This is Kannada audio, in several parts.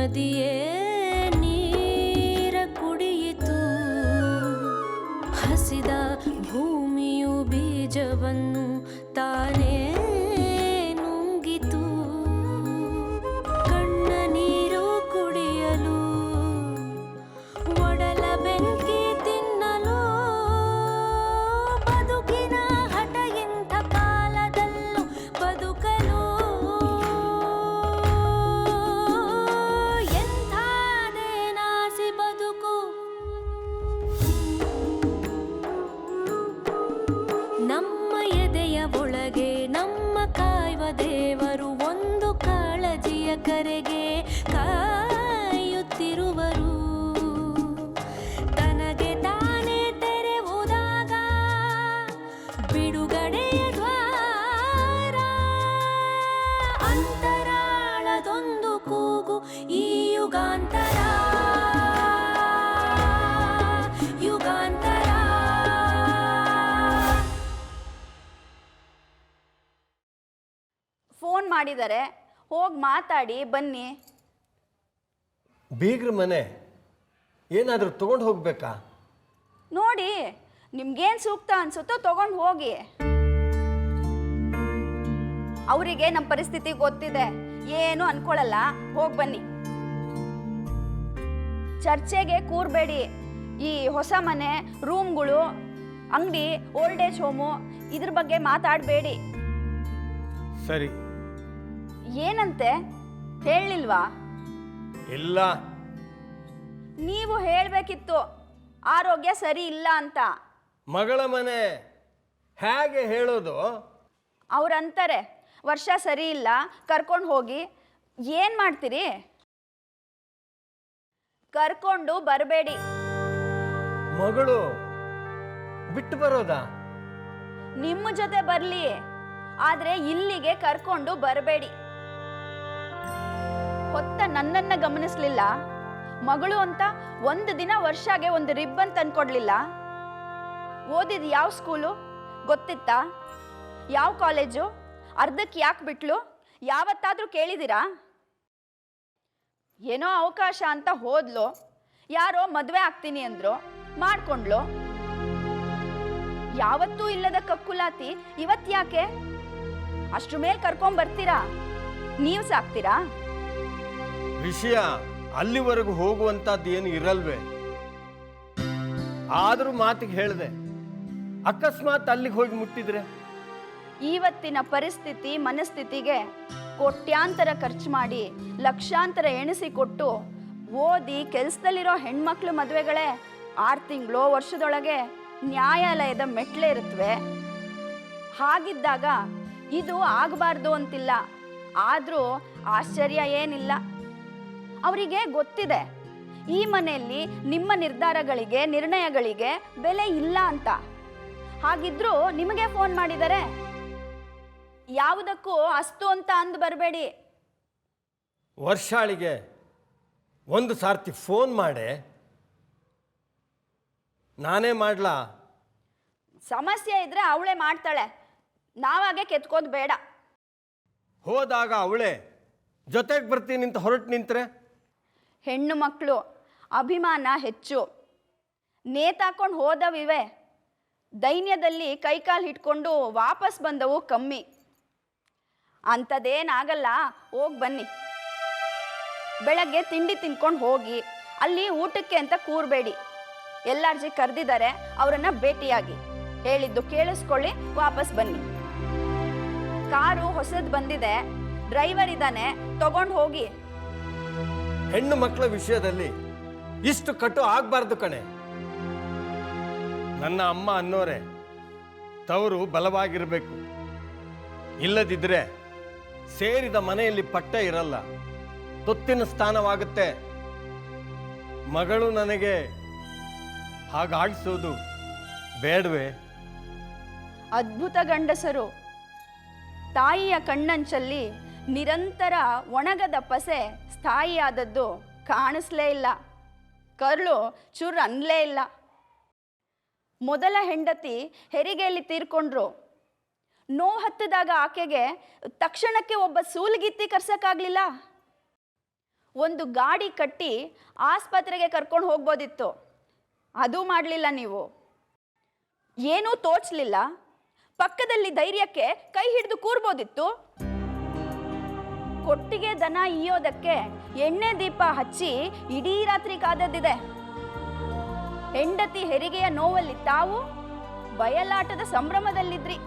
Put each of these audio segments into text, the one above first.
ನದಿಯೇ ನೀರ ಕುಡಿಯಿತು, ಹಸಿದ ಭೂಮಿಯು ಬೀಜವನ್ನು ತಾನೇ ನುಂಗಿತು. ಕಣ್ಣ ನೀರು ಕುಡಿಯಲು, ಒಡಲ ಬೆಂಕಿ ತಿನ್ನಲು, ಬದುಕಿನ ಹಠ ಇಂಥ ಕಾಲದಲ್ಲೂ ಬದುಕಲು. ಎಂಥಾದೇನಾಸಿ ಬದುಕು, ನಮ್ಮ ಎದೆಯ ಒಳಗೆ ನಮ್ಮ ಕಾಯುವ ದೇವರು ಒಂದು ಕಾಳಜಿಯ ಕರೆಗೆ ಕಾಯುತ್ತಿರುವರು. ತನಗೆ ತಾನೇ ತೆರೆವುದಾಗ ಬಿಡುಗಡೆಯ ದ್ವಾರ, ಅಂತರಾಳದೊಂದು ಕೂಗು ಈ ಯುಗಾಂತರ, ಯುಗಾಂತರ. ಫೋನ್ ಮಾಡಿದರೆ ಹೋಗಿ ಮಾತಾಡಿ ಬನ್ನಿ. ಬೀಗ್ರ ಮನೆ ಏನಾದರೂ ತೊಗೊಂಡು ಹೋಗ್ಬೇಕಾ? ನೋಡಿ ನಿಮ್ಗೇನು ಸೂಕ್ತ ಅನ್ಸುತ್ತೋ ತಗೊಂಡು ಹೋಗಿ. ಅವರಿಗೆ ನಮ್ಮ ಪರಿಸ್ಥಿತಿ ಗೊತ್ತಿದೆ, ಏನು ಅನ್ಕೊಳ್ಳಲ್ಲ. ಹೋಗಿ ಬನ್ನಿ. ಚರ್ಚೆಗೆ ಕೂರಬೇಡಿ. ಈ ಹೊಸ ಮನೆ, ರೂಮ್ಗಳು, ಅಂಗಡಿ, ಓಲ್ಡ್ ಏಜ್ ಹೋಮು ಇದ್ರ ಬಗ್ಗೆ ಮಾತಾಡಬೇಡಿ. ಸರಿ. ಏನಂತೆ ಹೇಳಲಿಲ್ವಾ? ಇಲ್ಲ. ನೀವು ಹೇಳಬೇಕಿತ್ತು ಆರೋಗ್ಯ ಸರಿ ಇಲ್ಲ ಅಂತ. ಮಗಳ ಮನೆ ಹೇಗೆ ಹೇಳೋದು? ಅವ್ರಂತಾರೆ ವರ್ಷ ಸರಿ ಇಲ್ಲ, ಕರ್ಕೊಂಡು ಹೋಗಿ. ಏನು ಮಾಡ್ತೀರಿ? ಕರ್ಕೊಂಡು ಬರಬೇಡಿ. ಮಗಳು ಬಿಟ್ಟು ಬರೋದಾ? ನಿಮ್ಮ ಜೊತೆ ಬರಲಿ, ಆದರೆ ಇಲ್ಲಿಗೆ ಕರ್ಕೊಂಡು ಬರಬೇಡಿ. ಹೊತ್ತ ನನ್ನನ್ನು ಗಮನಿಸ್ಲಿಲ್ಲ, ಮಗಳು ಅಂತ ಒಂದು ದಿನ ವರ್ಷಾಗೆ ಒಂದು ರಿಬ್ಬನ್ ತಂದ್ಕೊಡ್ಲಿಲ್ಲ. ಓದಿದ ಯಾವ ಸ್ಕೂಲು ಗೊತ್ತಿತ್ತಾ? ಯಾವ ಕಾಲೇಜು? ಅರ್ಧಕ್ಕೆ ಯಾಕೆ ಬಿಟ್ಲು? ಯಾವತ್ತಾದರೂ ಕೇಳಿದ್ದೀರಾ? ಏನೋ ಅವಕಾಶ ಅಂತ ಹೋದ್ಲು, ಯಾರೋ ಮದುವೆ ಆಗ್ತೀನಿ ಅಂದ್ರು, ಮಾಡ್ಕೊಂಡ್ಲು. ಯಾವತ್ತೂ ಇಲ್ಲದ ಕಕ್ಕುಲಾತಿ ಇವತ್ತು ಯಾಕೆ? ಅಷ್ಟ್ರ ಮೇಲೆ ಕರ್ಕೊಂಬರ್ತೀರಾ? ನೀವು ಸಾಕ್ತೀರಾ? ವಿಷಯ ಅಲ್ಲಿವರೆಗೂ ಹೋಗುವಂತದ್ದು ಏನು ಇರಲ್ವೇ? ಆದರೂ ಮಾತಿಗೆ ಹೇಳಿದೆ, ಅಕಸ್ಮಾತ್ ಅಲ್ಲಿಗೆ ಹೋಗಿ ಮುಟ್ಟಿದ್ರೆ? ಇವತ್ತಿನ ಪರಿಸ್ಥಿತಿ ಮನಸ್ಥಿತಿಗೆ ಕೋಟ್ಯಾಂತರ ಖರ್ಚು ಮಾಡಿ ಲಕ್ಷಾಂತರ ಎಣಿಸಿಕೊಟ್ಟು ಓದಿ ಕೆಲಸದಲ್ಲಿರೋ ಹೆಣ್ಮಕ್ಳು ಮದುವೆಗಳೇ 6 ತಿಂಗಳು ವರ್ಷದೊಳಗೆ ನ್ಯಾಯಾಲಯದ ಮೆಟ್ಲೆ ಇರುತ್ತವೆ. ಹಾಗಿದ್ದಾಗ ಇದು ಆಗಬಾರ್ದು ಅಂತಿಲ್ಲ, ಆದರೂ ಆಶ್ಚರ್ಯ ಏನಿಲ್ಲ. ಅವರಿಗೆ ಗೊತ್ತಿದೆ ಈ ಮನೆಯಲ್ಲಿ ನಿಮ್ಮ ನಿರ್ಧಾರಗಳಿಗೆ ನಿರ್ಣಯಗಳಿಗೆ ಬೆಲೆ ಇಲ್ಲ ಅಂತ. ಹಾಗಿದ್ರೂ ನಿಮಗೆ ಫೋನ್ ಮಾಡಿದರೆ ಯಾವುದಕ್ಕೂ ಅಸ್ತು ಅಂತ ಅಂದು ಬರಬೇಡಿ. ವರ್ಷಾಳಿಗೆ ಒಂದು ಸಾರ್ತಿ ಫೋನ್ ಮಾಡೆ. ನಾನೇ ಮಾಡ್ಲಾ? ಸಮಸ್ಯೆ ಇದ್ರೆ ಅವಳೇ ಮಾಡ್ತಾಳೆ, ನಾವಾಗೆ ಕೆತ್ಕೋದು ಬೇಡ. ಹೋದಾಗ ಅವಳೇ ಜೊತೆಗೆ ಬರ್ತೀನಿ ಅಂತ ಹೊರಟು ನಿಂತ್ರೆ? ಹೆಣ್ಣು ಮಕ್ಕಳು ಅಭಿಮಾನ ಹೆಚ್ಚು, ನೇತಾಕೊಂಡು ಹೋದವಿವೆ, ದೈನ್ಯದಲ್ಲಿ ಕೈಕಾಲು ಹಿಡ್ಕೊಂಡು ವಾಪಸ್ ಬಂದವು ಕಮ್ಮಿ. ಅಂಥದ್ದೇನಾಗಲ್ಲ, ಹೋಗಿ ಬನ್ನಿ. ಬೆಳಗ್ಗೆ ತಿಂಡಿ ತಿನ್ಕೊಂಡು ಹೋಗಿ, ಅಲ್ಲಿ ಊಟಕ್ಕೆ ಅಂತ ಕೂರಬೇಡಿ. ಎಲ್ಲಾರ್ಜಿ ಕರೆದಿದ್ದಾರೆ, ಅವರನ್ನು ಭೇಟಿಯಾಗಿ ಹೇಳಿದ್ದು ಕೇಳಿಸ್ಕೊಳ್ಳಿ, ವಾಪಸ್ ಬನ್ನಿ. ಕಾರು ಹೊಸದು ಬಂದಿದೆ, ಡ್ರೈವರ್ ಇದ್ದಾನೆ, ತಗೊಂಡು ಹೋಗಿ. ಹೆಣ್ಣು ಮಕ್ಕಳ ವಿಷಯದಲ್ಲಿ ಇಷ್ಟು ಕಟ್ಟು ಆಗಬಾರ್ದು ಕಣೆ. ನನ್ನ ಅಮ್ಮ ಅನ್ನೋರೆ ತವರು ಬಲವಾಗಿರಬೇಕು, ಇಲ್ಲದಿದ್ದರೆ ಸೇರಿದ ಮನೆಯಲ್ಲಿ ಪಟ್ಟ ಇರಲ್ಲ, ತೊತ್ತಿನ ಸ್ಥಾನವಾಗುತ್ತೆ. ಮಗಳು ನನಗೆ ಹಾಗಾಗಿಸೋದು ಬೇಡವೇ? ಅದ್ಭುತ ಗಂಡಸರು ತಾಯಿಯ ಕಣ್ಣಂಚಲ್ಲಿ ನಿರಂತರ ಒಣಗದ ಪಸೆ ಸ್ಥಾಯಿಯಾದದ್ದು ಕಾಣಿಸ್ಲೇ ಇಲ್ಲ, ಕರ್ಳು ಚೂರು ಅನ್ನಲೇ ಇಲ್ಲ. ಮೊದಲ ಹೆಂಡತಿ ಹೆರಿಗೆಯಲ್ಲಿ ತೀರ್ಕೊಂಡ್ರು. ನೋವು ಹತ್ತಿದಾಗ ಆಕೆಗೆ ತಕ್ಷಣಕ್ಕೆ ಒಬ್ಬ ಸೂಲಗಿತ್ತಿ ಕರ್ಸಕ್ಕಾಗ್ಲಿಲ್ಲ. ಒಂದು ಗಾಡಿ ಕಟ್ಟಿ ಆಸ್ಪತ್ರೆಗೆ ಕರ್ಕೊಂಡು ಹೋಗ್ಬೋದಿತ್ತು. ಅದು ಮಾಡಲಿಲ್ಲ ನೀವು. ಏನೂ ತೋಚಲಿಲ್ಲ. ಪಕ್ಕದಲ್ಲಿ ಧೈರ್ಯಕ್ಕೆ ಕೈ ಹಿಡಿದು ಕೂರ್ಬೋದಿತ್ತು. ಕೊಟ್ಟಿಗೆ ದನ ಈಯೋದಕ್ಕೆ ಎಣ್ಣೆ ದೀಪ ಹಚ್ಚಿ ಇಡೀ ರಾತ್ರಿ ಕಾದದ್ದಿದೆ. ಹೆಂಡತಿ ಹೆರಿಗೆಯ ನೋವಲ್ಲಿ ತಾವು ಬಯಲಾಟದ ಸಂಭ್ರಮದಲ್ಲಿದ್ರಿ.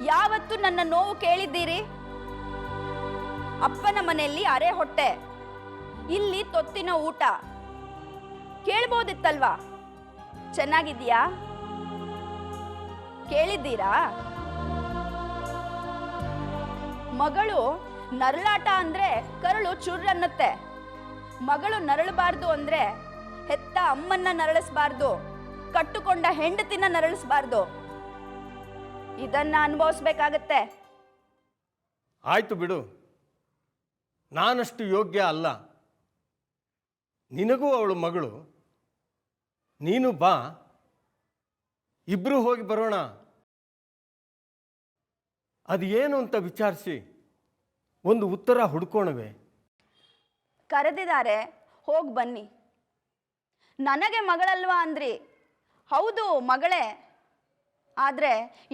ಯಾವತ್ತು ನನ್ನ ನೋವು ಕೇಳಿದ್ದೀರಿ? ಅಪ್ಪನ ಮನೆಯಲ್ಲಿ ಅರೆ ಹೊಟ್ಟೆ, ಇಲ್ಲಿ ತೊತ್ತಿನ ಊಟ. ಕೇಳ್ಬೋದಿತ್ತಲ್ವಾ? ಚೆನ್ನಾಗಿದ್ಯಾ? ಕೇಳಿದ್ದೀರಾ? ಮಗಳು ನರಳಾಟ ಅಂದ್ರೆ ಕರಳು ಚುರ್ರನ್ನತ್ತೆ. ಮಗಳು ನರಳಬಾರ್ದು ಅಂದ್ರೆ ಹೆತ್ತ ಅಮ್ಮನ್ನ ನರಳಿಸಬಾರ್ದು, ಕಟ್ಟುಕೊಂಡ ಹೆಂಡತಿನ ನರಳಿಸಬಾರ್ದು. ಇದನ್ನ ಅನುಭವಿಸ್ಬೇಕಾಗತ್ತೆ. ಆಯ್ತು ಬಿಡು, ನಾನಷ್ಟು ಯೋಗ್ಯ ಅಲ್ಲ. ನಿನಗೂ ಅವಳು ಮಗಳು, ನೀನು ಬಾ, ಇಬ್ರು ಹೋಗಿ ಬರೋಣ. ಅದು ಏನು ಅಂತ ವಿಚಾರಿಸಿ ಒಂದು ಉತ್ತರ ಹುಡ್ಕೋಣವೆ. ಕರೆದಿದ್ದಾರೆ, ಹೋಗಿ ಬನ್ನಿ. ನನಗೆ ಮಗಳಲ್ವಾ ಅಂದ್ರಿ? ಹೌದು, ಮಗಳೇ. ಆದರೆ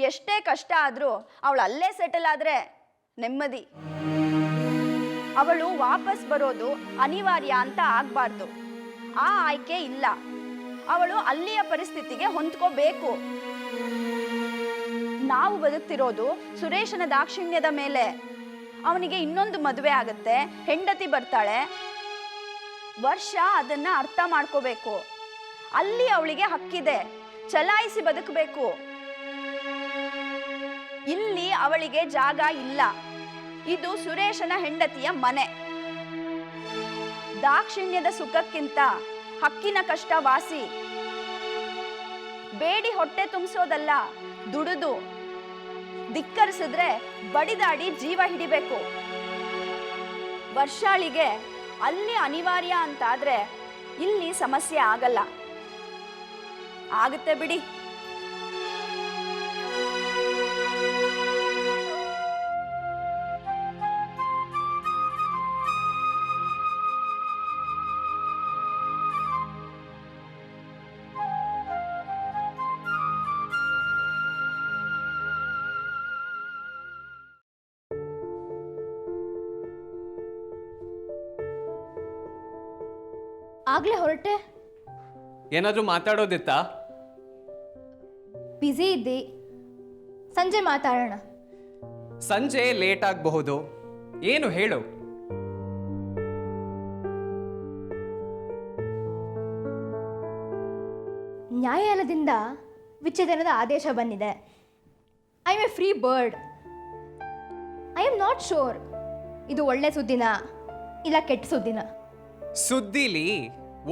ಎಷ್ಟೇ ಕಷ್ಟ ಆದರೂ ಅವಳು ಅಲ್ಲೇ ಸೆಟಲ್ ಆದರೆ ನೆಮ್ಮದಿ. ಅವಳು ವಾಪಸ್ ಬರೋದು ಅನಿವಾರ್ಯ ಅಂತ ಆಗಬಾರ್ದು. ಆ ಆಯ್ಕೆ ಇಲ್ಲ. ಅವಳು ಅಲ್ಲಿಯ ಪರಿಸ್ಥಿತಿಗೆ ಹೊಂದ್ಕೋಬೇಕು. ನಾವು ಬದುಕ್ತಿರೋದು ಸುರೇಶನ ದಾಕ್ಷಿಣ್ಯದ ಮೇಲೆ. ಅವನಿಗೆ ಇನ್ನೊಂದು ಮದುವೆ ಆಗತ್ತೆ, ಹೆಂಡತಿ ಬರ್ತಾಳೆ. ವರ್ಷ ಅದನ್ನ ಅರ್ಥ ಮಾಡ್ಕೋಬೇಕು. ಅಲ್ಲಿ ಅವಳಿಗೆ ಹಕ್ಕಿದೆ, ಚಲಾಯಿಸಿ ಬದುಕಬೇಕು. ಇಲ್ಲಿ ಅವಳಿಗೆ ಜಾಗ ಇಲ್ಲ. ಇದು ಸುರೇಶನ ಹೆಂಡತಿಯ ಮನೆ. ದಾಕ್ಷಿಣ್ಯದ ಸುಖಕ್ಕಿಂತ ಹಕ್ಕಿನ ಕಷ್ಟ ವಾಸಿ. ಬೇಡಿ ಹೊಟ್ಟೆ ತುಂಬಿಸೋದಲ್ಲ, ದುಡಿದು. ಧಿಕ್ಕರಿಸಿದ್ರೆ ಬಡಿದಾಡಿ ಜೀವ ಹಿಡಿಬೇಕು. ವರ್ಷಾಳಿಗೆ ಅಲ್ಲಿ ಅನಿವಾರ್ಯ ಅಂತಾದ್ರೆ ಇಲ್ಲಿ ಸಮಸ್ಯೆ ಆಗಲ್ಲ. ಆಗುತ್ತೆ ಬಿಡಿ. ಆಗ್ಲೇ ಹೊರಟೆ? ಏನಾದರೂ ಮಾತಾಡೋದಿತ್ತಾ? ಬ್ಯುಸಿ ಇದ್ದಿ, ಸಂಜೆ ಮಾತಾಡೋಣ. ಸಂಜೆ ಲೇಟ್ ಆಗಬಹುದು, ಏನು ಹೇಳು. ನ್ಯಾಯಾಲಯದಿಂದ ವಿಚ್ಛೇದನದ ಆದೇಶ ಬಂದಿದೆ. I am A free bird. I am not sure ಇದು ಒಳ್ಳೆ ಸುದ್ದಿನ ಇಲ್ಲ ಕೆಟ್ಟ ಸುದ್ದಿನ. ಸುದ್ದಿಲಿ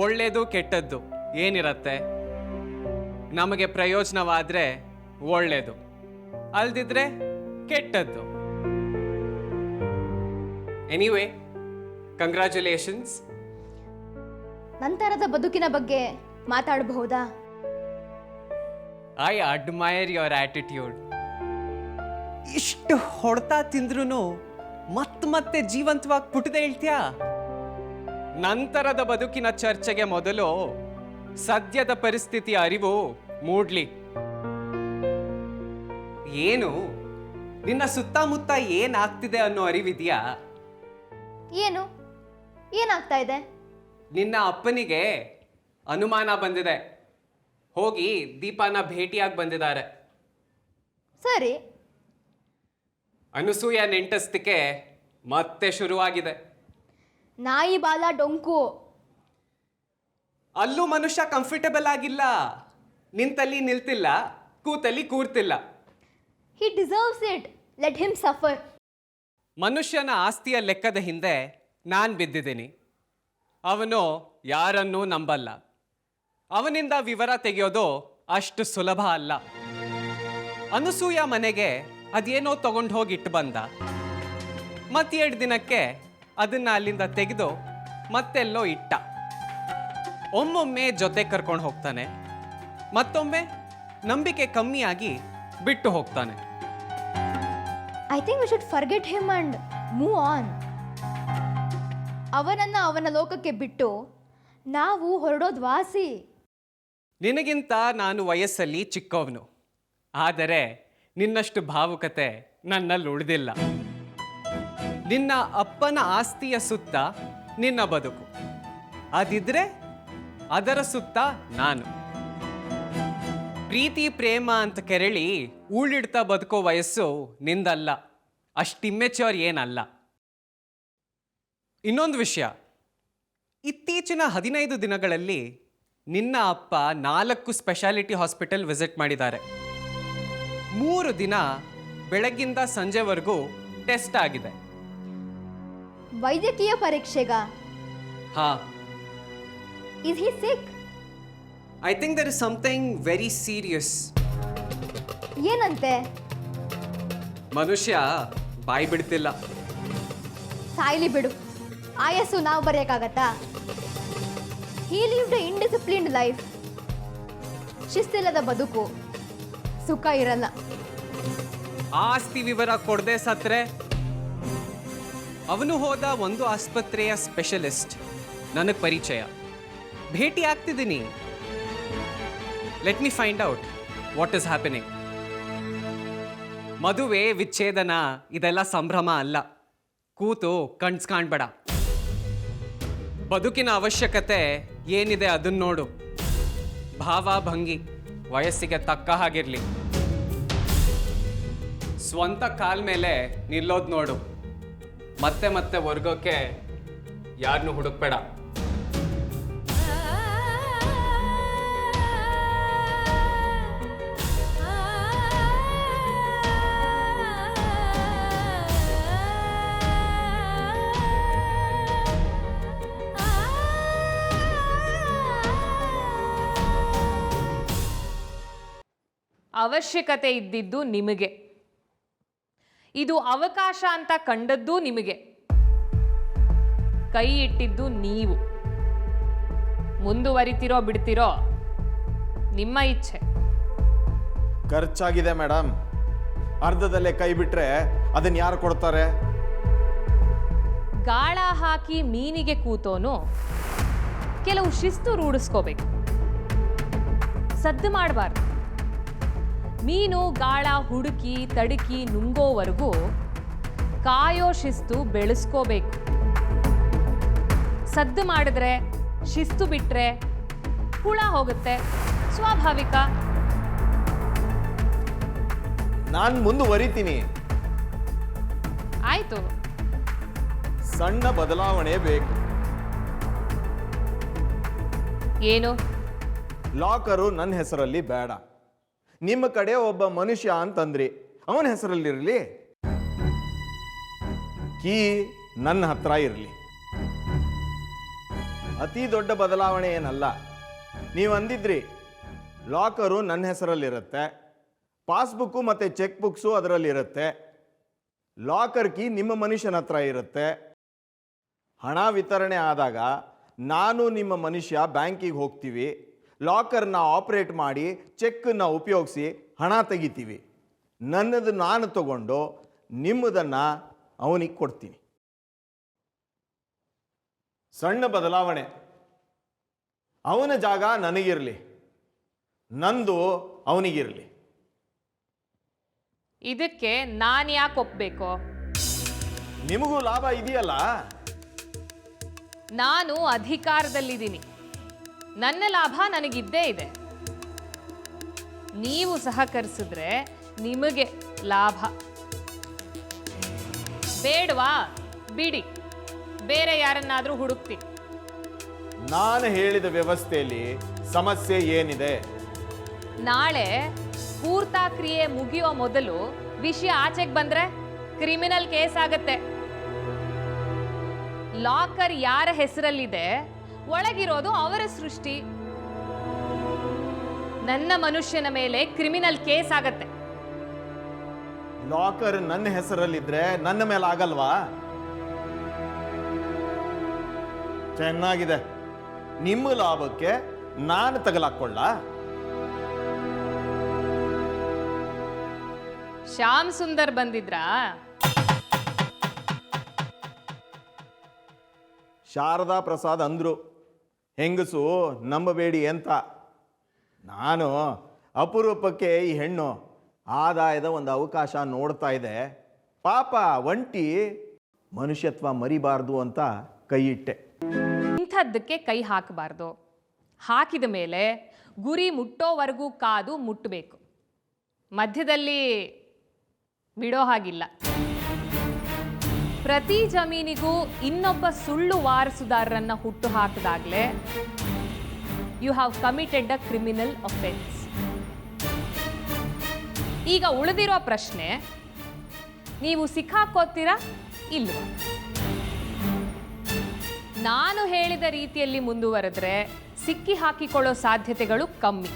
ಒಳ್ಳೇದು ಕೆಟ್ಟದ್ದು ಏನಿರತ್ತೆ? ನಮಗೆ ಪ್ರಯೋಜನವಾದರೆ ಒಳ್ಳೇದು, ಅಲ್ದಿದ್ರೆ ಕೆಟ್ಟದ್ದು. Anyway, congratulations. ನಂತರದ ಬದುಕಿನ ಬಗ್ಗೆ ಮಾತಾಡಬಹುದಾ? I admire your attitude. ಇಷ್ಟು ಹೊಡ್ತಾ ತಿಂದ್ರೂ ಮತ್ತೆ ಜೀವಂತವಾಗಿ ಪುಟದೆ ಹೇಳ್ತೀಯಾ? ನಂತರದ ಬದುಕಿನ ಚರ್ಚೆಗೆ ಮೊದಲು ಸದ್ಯದ ಪರಿಸ್ಥಿತಿಯ ಅರಿವು ಮೂಡ್ಲಿ. ಏನು ನಿನ್ನ ಸುತ್ತಮುತ್ತ ಏನಾಗ್ತಿದೆ ಅನ್ನೋ ಅರಿವಿದೆಯಾ? ಏನು ಏನಾಗ್ತಾ ಇದೆ? ನಿನ್ನ ಅಪ್ಪನಿಗೆ ಅನುಮಾನ ಬಂದಿದೆ. ಹೋಗಿ ದೀಪಾನ ಭೇಟಿಯಾಗಿ ಬಂದಿದ್ದಾರೆ. ಸರಿ. ಅನಸೂಯ ನೆಂಟಸ್ತಿಕೆ ಮತ್ತೆ ಶುರುವಾಗಿದೆ. ನಾಯಿ ಬಾಲ ಡೊಂಕು. ಅಲ್ಲೂ ಮನುಷ್ಯ ಕಂಫರ್ಟಬಲ್ ಆಗಿಲ್ಲ. ನಿಂತಲ್ಲಿ ನಿಲ್ತಿಲ್ಲ, ಕೂತಲ್ಲಿ ಕೂರ್ತಿಲ್ಲ. He deserves it. Let him suffer. ಮನುಷ್ಯನ ಆಸ್ತಿಯ ಲೆಕ್ಕದ ಹಿಂದೆ ನಾನು ಬಿದ್ದಿದ್ದೀನಿ. ಅವನು ಯಾರನ್ನೂ ನಂಬಲ್ಲ. ಅವನಿಂದ ವಿವರ ತೆಗೆಯೋದು ಅಷ್ಟು ಸುಲಭ ಅಲ್ಲ. ಅನಸೂಯ ಮನೆಗೆ ಅದೇನೋ ತಗೊಂಡು ಹೋಗಿ ಇಟ್ಟು ಬಂದ. ಮತ್ತೆರಡು ದಿನಕ್ಕೆ ಅದನ್ನ ಅಲ್ಲಿಂದ ತೆಗೆದು ಮತ್ತೆಲ್ಲೋ ಇಟ್ಟ. ಒಮ್ಮೊಮ್ಮೆ ಜೊತೆ ಕರ್ಕೊಂಡು ಹೋಗ್ತಾನೆ, ಮತ್ತೊಮ್ಮೆ ನಂಬಿಕೆ ಕಮ್ಮಿಯಾಗಿ ಬಿಟ್ಟು ಹೋಗ್ತಾನೆ. I think we should forget him and move on. ಅವನನ್ನು ಅವನ ಲೋಕಕ್ಕೆ ಬಿಟ್ಟು ನಾವು ಹೊರಡೋದು ವಾಸಿ. ನಿನಗಿಂತ ನಾನು ವಯಸ್ಸಲ್ಲಿ ಚಿಕ್ಕವನು, ಆದರೆ ನಿನ್ನಷ್ಟು ಭಾವುಕತೆ ನನ್ನಲ್ಲಿ ಉಳಿದಿಲ್ಲ. ನಿನ್ನ ಅಪ್ಪನ ಆಸ್ತಿಯ ಸುತ್ತ ನಿನ್ನ ಬದುಕು, ಅದಿದ್ರೆ ಅದರ ಸುತ್ತ ನಾನು. ಪ್ರೀತಿ ಪ್ರೇಮ ಅಂತ ಕೆರಳಿ ಊಳಿಡ್ತಾ ಬದುಕೋ ವಯಸ್ಸು ನಿಂದಲ್ಲ, ಅಷ್ಟಿಮ್ಮೆಚ್ಯೂರ್ ಏನಲ್ಲ. ಇನ್ನೊಂದು ವಿಷಯ, ಇತ್ತೀಚಿನ 15 ದಿನಗಳಲ್ಲಿ ನಿನ್ನ ಅಪ್ಪ 4 ಸ್ಪೆಷಾಲಿಟಿ ಹಾಸ್ಪಿಟಲ್ ವಿಸಿಟ್ ಮಾಡಿದ್ದಾರೆ. 3 ದಿನ ಬೆಳಗ್ಗಿಂದ ಸಂಜೆವರೆಗೂ ಟೆಸ್ಟ್ ಆಗಿದೆ. ವೈದ್ಯಕೀಯ ಪರೀಕ್ಷೆಗ? ಹಾ, is he sick? I think there is something very serious. ಏನಂತೆ? ಮನುಷ್ಯ ಬಾಯಿ ಬಿಡ್ತಿಲ್ಲ. ಸಾಯ್ಲಿ ಬಿಡು, ಆಯಸ್ಸು ನಾವು ಬರೆಯೋಕ್ಕಾಗತ್ತಾ? ಹೀ ಲಿವ್ಡ್ ಇಂಡಿಸಿಪ್ಲಿನ್ಡ್ ಲೈಫ್. ಶಿಸ್ತಿಲ್ಲದ ಬದುಕು, ಸುಖ ಇರಲ್ಲ. ಆಸ್ತಿ ವಿವರ ಕೊಡದೆ ಸತ್ರೆ? ಅವನು ಹೋದ ಒಂದು ಆಸ್ಪತ್ರೆಯ ಸ್ಪೆಷಲಿಸ್ಟ್ ನನಗೆ ಪರಿಚಯ, ಭೇಟಿ ಆಗ್ತಿದ್ದೀನಿ. Let me find out what is happening. ಮದುವೆ ವಿಚ್ಛೇದನ ಇದೆಲ್ಲ ಸಂಭ್ರಮ ಅಲ್ಲ. ಕೂತು ಕಾಣ್ಬೇಡ. ಬದುಕಿನ ಅವಶ್ಯಕತೆ ಏನಿದೆ ಅದನ್ನ ನೋಡು. ಭಾವ ಭಂಗಿ ವಯಸ್ಸಿಗೆ ತಕ್ಕ ಹಾಗಿರ್ಲಿ. ಸ್ವಂತ ಕಾಲ್ ಮೇಲೆ ನಿಲ್ಲೋದು ನೋಡು. ಮತ್ತೆ ಮತ್ತೆ ವರ್ಗೋಕೆ ಯಾರನ್ನೂ ಹುಡುಕ್ಬೇಡ. ಅವಶ್ಯಕತೆ ಇದ್ದಿದ್ದು ನಿಮಗೆ, ಇದು ಅವಕಾಶ ಅಂತ ಕಂಡದ್ದು ನಿಮಗೆ, ಕೈ ಇಟ್ಟಿದ್ದು ನೀವು. ಮುಂದುವರಿತಿರೋ ಬಿಡ್ತಿರೋ ನಿಮ್ಮ ಇಚ್ಛೆ. ಖರ್ಚಾಗಿದೆ ಮೇಡಮ್. ಅರ್ಧದಲ್ಲೇ ಕೈ ಬಿಟ್ರೆ ಅದನ್ನ ಯಾರು ಕೊಡ್ತಾರೆ? ಗಾಳ ಹಾಕಿ ಮೀನಿಗೆ ಕೂತೋನು ಕೆಲವು ಶಿಸ್ತು ರೂಢಿಸ್ಕೋಬೇಕು. ಸದ್ದು ಮಾಡಬಾರ್ದು. ಮೀನು ಗಾಳ ಹುಡುಕಿ ತಡುಕಿ ನುಂಗೋವರೆಗೂ ಕಾಯೋ ಶಿಸ್ತು ಬೆಳೆಸ್ಕೋಬೇಕು. ಸದ್ದು ಮಾಡಿದ್ರೆ, ಶಿಸ್ತು ಬಿಟ್ರೆ ಹುಳ ಹೋಗುತ್ತೆ, ಸ್ವಾಭಾವಿಕ. ನಾನು ಮುಂದುವರಿತೀನಿ. ಆಯ್ತು, ಸಣ್ಣ ಬದಲಾವಣೆ ಬೇಕು. ಏನು? ಲಾಕರು ನನ್ನ ಹೆಸರಲ್ಲಿ ಬೇಡ. ನಿಮ್ಮ ಕಡೆ ಒಬ್ಬ ಮನುಷ್ಯ ಅಂತಂದ್ರಿ, ಅವನ ಹೆಸರಲ್ಲಿರಲಿ. ಕೀ ನನ್ನ ಹತ್ರ ಇರಲಿ. ಅತಿ ದೊಡ್ಡ ಬದಲಾವಣೆ ಏನಲ್ಲ. ನೀವು ಅಂದಿದ್ರಿ ಲಾಕರು ನನ್ನ ಹೆಸರಲ್ಲಿರುತ್ತೆ, ಪಾಸ್ಬುಕ್ಕು ಮತ್ತು ಚೆಕ್ ಬುಕ್ಸು ಅದರಲ್ಲಿರುತ್ತೆ, ಲಾಕರ್ ಕೀ ನಿಮ್ಮ ಮನುಷ್ಯನ ಹತ್ರ ಇರುತ್ತೆ. ಹಣ ವಿತರಣೆ ಆದಾಗ ನಾನು ನಿಮ್ಮ ಮನುಷ್ಯ ಬ್ಯಾಂಕಿಗೆ ಹೋಗ್ತೀವಿ, ಲಾಕರ್ನ ಆಪರೇಟ್ ಮಾಡಿ ಚೆಕ್ಕನ್ನು ಉಪಯೋಗಿಸಿ ಹಣ ತೆಗಿತೀವಿ. ನನ್ನದು ನಾನು ತಗೊಂಡು ನಿಮ್ಮದನ್ನು ಅವನಿಗೆ ಕೊಡ್ತೀನಿ. ಸಣ್ಣ ಬದಲಾವಣೆ. ಅವನ ಜಾಗ ನನಗಿರಲಿ, ನಂದು ಅವನಿಗಿರಲಿ. ಇದಕ್ಕೆ ನಾನು ಯಾಕೆ ಒಪ್ಬೇಕು? ನಿಮಗೂ ಲಾಭ ಇದೆಯಲ್ಲ. ನಾನು ಅಧಿಕಾರದಲ್ಲಿದ್ದೀನಿ, ನನ್ನ ಲಾಭ ನನಗಿದ್ದೇ ಇದೆ. ನೀವು ಸಹಕರಿಸಿದ್ರೆ ನಿಮಗೆ ಲಾಭ. ಬೇಡವಾ? ಬಿಡಿ, ಬೇರೆ ಯಾರನ್ನಾದರೂ ಹುಡುಕ್ತೀನಿ. ನಾನು ಹೇಳಿದ ವ್ಯವಸ್ಥೆಯಲ್ಲಿ ಸಮಸ್ಯೆ ಏನಿದೆ? ನಾಳೆ ಪೂರ್ತ ಕ್ರಿಯೆ ಮುಗಿಯೋ ಮೊದಲು ವಿಷಯ ಆಚೆಗೆ ಬಂದ್ರೆ ಕ್ರಿಮಿನಲ್ ಕೇಸ್ ಆಗತ್ತೆ. ಲಾಕರ್ ಯಾರ ಹೆಸರಲ್ಲಿದೆ, ಒಳಗಿರೋದು ಅವರ ಸೃಷ್ಟಿ. ನನ್ನ ಮನುಷ್ಯನ ಮೇಲೆ ಕ್ರಿಮಿನಲ್ ಕೇಸ್ ಆಗತ್ತೆ. ಲಾಕರ್ ನನ್ನ ಹೆಸರಲ್ಲಿದ್ರೆ ನನ್ನ ಮೇಲೆ ಆಗಲ್ವಾ? ಚೆನ್ನಾಗಿದೆ. ನಿಮ್ಮ ಲಾಭಕ್ಕೆ ನಾನು ತಗಲಾಕೊಳ್ಳ? ಶ್ಯಾಮ್ ಸುಂದರ್ ಬಂದಿದ್ರಾ? ಶಾರದಾ ಪ್ರಸಾದ್ ಅಂದರು, ಹೆಂಗಸು ನಂಬಬೇಡಿ ಅಂತ. ನಾನು ಅಪರೂಪಕ್ಕೆ ಈ ಹೆಣ್ಣು ಆದಾಯದ ಒಂದು ಅವಕಾಶ ನೋಡ್ತಾ ಇದೆ, ಪಾಪ ಒಂಟಿ ಮನುಷ್ಯತ್ವ ಮರಿಬಾರ್ದು ಅಂತ ಕೈ ಇಟ್ಟೆ. ಇಂಥದ್ದಕ್ಕೆ ಕೈ ಹಾಕಬಾರ್ದು. ಹಾಕಿದ ಮೇಲೆ ಗುರಿ ಮುಟ್ಟೋವರೆಗೂ ಕಾದು ಮುಟ್ಟಬೇಕು. ಮಧ್ಯದಲ್ಲಿ ಬಿಡೋ ಹಾಗಿಲ್ಲ. ಪ್ರತಿ ಜಮೀನಿಗೂ ಇನ್ನೊಬ್ಬ ಸುಳ್ಳು ವಾರಸುದಾರರನ್ನ ಹುಟ್ಟು ಹಾಕಿದಾಗಲೇ you have committed a criminal offence. ಈಗ ಉಳಿದಿರೋ ಪ್ರಶ್ನೆ, ನೀವು ಸಿಕ್ಕಾಕೋತೀರಾ ಇಲ್ವಾ? ನಾನು ಹೇಳಿದ ರೀತಿಯಲ್ಲಿ ಮುಂದುವರೆದ್ರೆ ಸಿಕ್ಕಿ ಹಾಕಿಕೊಳ್ಳೋ ಸಾಧ್ಯತೆಗಳು ಕಮ್ಮಿ.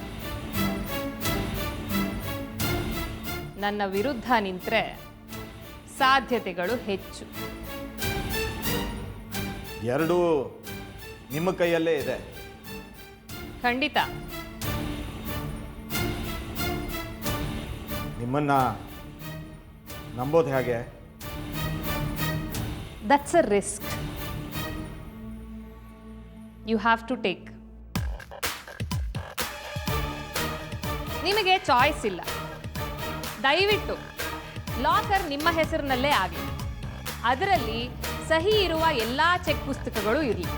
ನನ್ನ ವಿರುದ್ಧ ನಿಂತ್ರೆ ಸಾಧ್ಯತೆಗಳು ಹೆಚ್ಚು. ಎರಡೂ ನಿಮ್ಮ ಕೈಯಲ್ಲೇ ಇದೆ. ಖಂಡಿತ. ನಿಮ್ಮನ್ನ ನಂಬೋದು ಹೇಗೆ? That's a risk you have to take. ನಿಮಗೆ ಚಾಯ್ಸ್ ಇಲ್ಲ. ದಯವಿಟ್ಟು ಲಾಕರ್ ನಿಮ್ಮ ಹೆಸರಿನಲ್ಲೇ ಆಗಲಿ. ಅದರಲ್ಲಿ ಸಹಿ ಇರುವ ಎಲ್ಲ ಚೆಕ್ ಪುಸ್ತಕಗಳು ಇರಲಿ.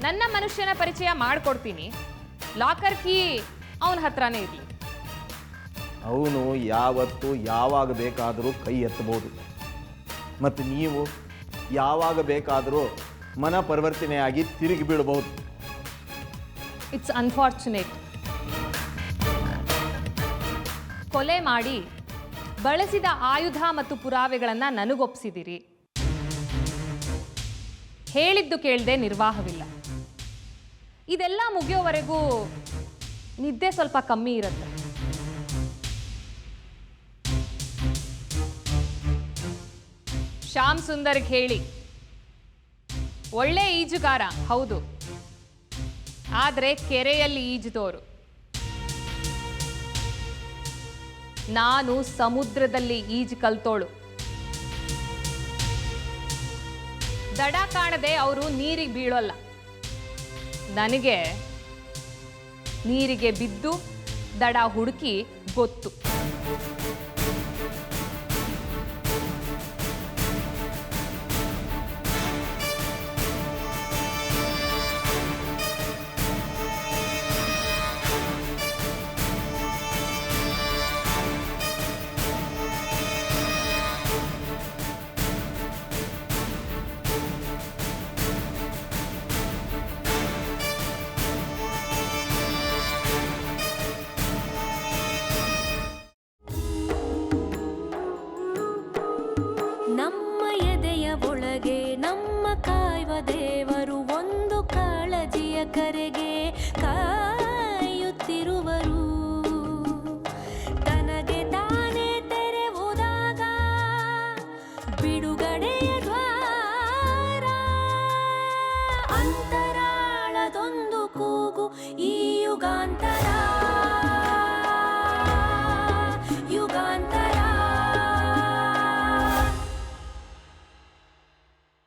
ನನ್ನ ಮನುಷ್ಯನ ಪರಿಚಯ ಮಾಡಿಕೊಡ್ತೀನಿ. ಲಾಕರ್ ಕೀ ಅವನ ಹತ್ರನೇ ಇರಲಿ. ಅವನು ಯಾವತ್ತು ಯಾವಾಗ ಬೇಕಾದರೂ ಕೈ ಎತ್ತಬಹುದು, ಮತ್ತು ನೀವು ಯಾವಾಗ ಬೇಕಾದರೂ ಮನ ಪರಿವರ್ತನೆಯಾಗಿ ತಿರುಗಿ ಬೀಳಬಹುದು. It's unfortunate. ಕೊಲೆ ಮಾಡಿ ಬಳಸಿದ ಆಯುಧ ಮತ್ತು ಪುರಾವೆಗಳನ್ನು ನನಗೊಪ್ಪಿಸಿದಿರಿ. ಹೇಳಿದ್ದು ಕೇಳದೆ ನಿರ್ವಾಹವಿಲ್ಲ. ಇದೆಲ್ಲ ಮುಗಿಯೋವರೆಗೂ ನಿದ್ದೆ ಸ್ವಲ್ಪ ಕಮ್ಮಿ ಇರುತ್ತೆ. ಶ್ಯಾಮ್ ಸುಂದರ್ಗೆ ಹೇಳಿ, ಒಳ್ಳೆ ಈಜುಗಾರ ಹೌದು, ಆದರೆ ಕೆರೆಯಲ್ಲಿ ಈಜಿದೋರು. ನಾನು ಸಮುದ್ರದಲ್ಲಿ ಈಜು ಕಲ್ತೋಳು. ದಡ ಕಾಣದೆ ಅವರು ನೀರಿಗೆ ಬೀಳೋಲ್ಲ. ನನಗೆ ನೀರಿಗೆ ಬಿದ್ದು ದಡ ಹುಡುಕಿ ಗೊತ್ತು. ನಮ್ಮ ಎದೆಯ ಒಳಗೆ ನಮ್ಮ ಕಾಯುವ ದೇವರು ಒಂದು ಕಾಳಜಿಯ ಕರೆಗೆ ಕಾಯುತ್ತಿರುವರು. ತನಗೆ ತಾನೇ ತೆರೆವುದಾಗ ಬಿಡುಗಡೆಯ ದ್ವಾರ. ಅಂತರಾಳದೊಂದು ಕೂಗು ಈ ಯುಗಾಂತರ.